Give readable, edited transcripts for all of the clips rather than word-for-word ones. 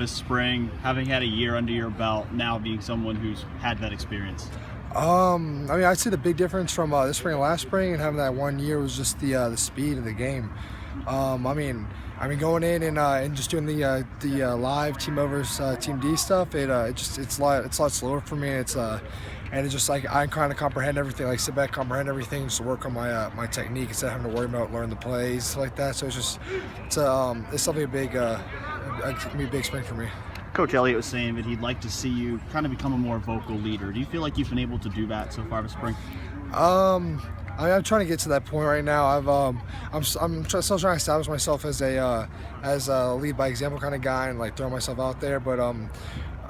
this spring, having had a year under your belt, now being someone who's had that experience? I mean, I'd say the big difference from this spring and last spring and having that 1 year was just the speed of the game. I mean, going in and just doing the live team overs, team D stuff. It's a lot slower for me. And it's just like I kind of comprehend everything, like sit back, comprehend everything, just work on my technique instead of having to worry about learning the plays like that. So it's something a big spring for me. Coach Elliott was saying that he'd like to see you kind of become a more vocal leader. Do you feel like you've been able to do that so far this spring? I'm trying to get to that point right now. I'm still trying to establish myself as a lead by example kind of guy and like throw myself out there. But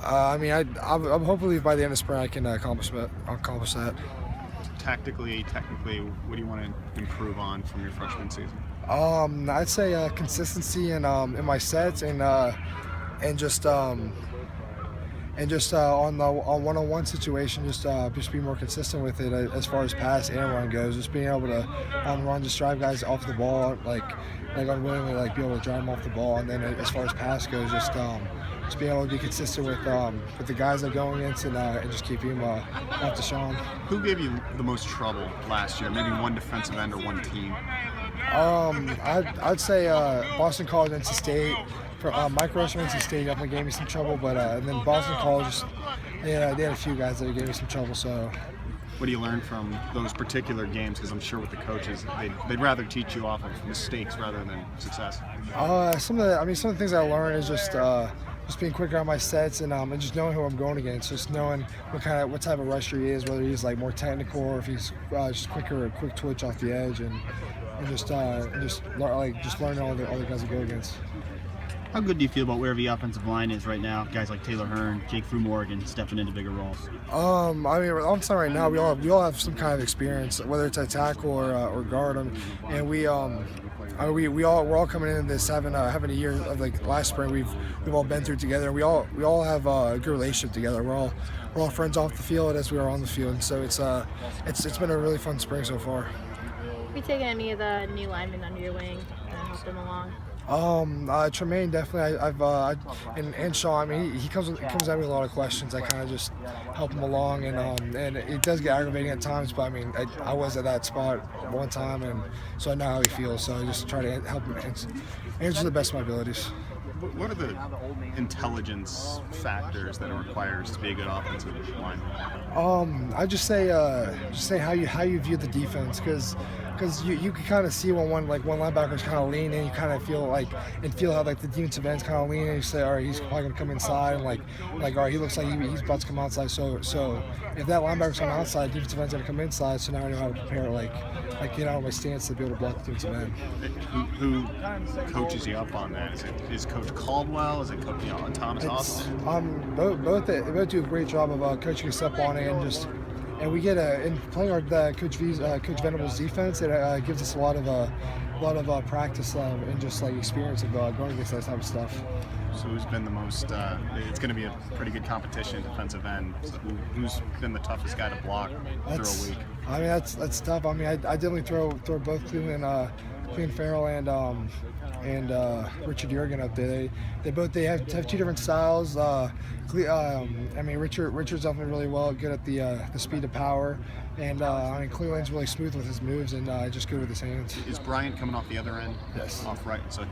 I mean, I'm hopefully by the end of spring I can accomplish that. Technically, what do you want to improve on from your freshman season? I'd say consistency in my sets and just on one-on-one situation, just be more consistent with it as far as pass and run goes. Just being able to on run, just drive guys off the ball, like unwillingly, like be able to drive them off the ball. And then as far as pass goes, just being able to be consistent with the guys that are going against and just keep him off the Sean. Who gave you the most trouble last year? Maybe one defensive end or one team? I'd say Boston College, NC State. Mike Rush from NC State definitely gave me some trouble, but and then Boston College, they had a few guys that gave me some trouble. So, what do you learn from those particular games? Because I'm sure with the coaches, they'd rather teach you off of mistakes rather than success. Some of the things I learned is just being quicker on my sets and just knowing who I'm going against, just knowing what type of rusher he is, whether he's like more technical or if he's just quicker or quick twitch off the edge, and just learning all the guys to go against. How good do you feel about where the offensive line is right now? Guys like Taylor Hearn, Jake Morgan stepping into bigger roles. I mean, on time right now, we all have some kind of experience, whether it's at tackle or guard, and we're all coming into this having a year of like last spring. We've all been through together. We all have a good relationship together. We're all friends off the field as we are on the field. And so it's been a really fun spring so far. Have you taken any of the new linemen under your wing and helped them along? Tremaine definitely. And Sean. I mean, he comes at me with a lot of questions. I kind of just help him along, and it does get aggravating at times. But I mean, I was at that spot one time, and so I know how he feels. So I just try to help him answer to the best of my abilities. What are the intelligence factors that it requires to be a good offensive lineman? I just say how you view the defense, because you can kind of see when one linebacker's kind of lean, and you kind of feel how like the defensive end's kind of lean, and you say, all right, he's probably gonna come inside, and like all right, he looks like he's about to come outside. So if that linebacker's coming outside, defensive end's gonna come inside. So now I know how to prepare my stance to be able to block the defensive end. Who coaches you up on that? Is Coach Caldwell? Is it Coach Thomas Austin? Both do a great job of coaching us up on it, and we get in playing our Coach Venable's defense. It gives us a lot of practice and just like experience of going against that type of stuff. So who's been the most? It's going to be a pretty good competition, defensive end. So who's been the toughest guy to block through a week? I mean, that's tough. I mean, I definitely throw both Cleveland Farrell and Richard Jurgen up there. They have two different styles. I mean, Richard's definitely really good at the speed of power, and I mean, Cleveland's really smooth with his moves and just good with his hands. Is Bryant coming off the other end? Yes. Off right, so he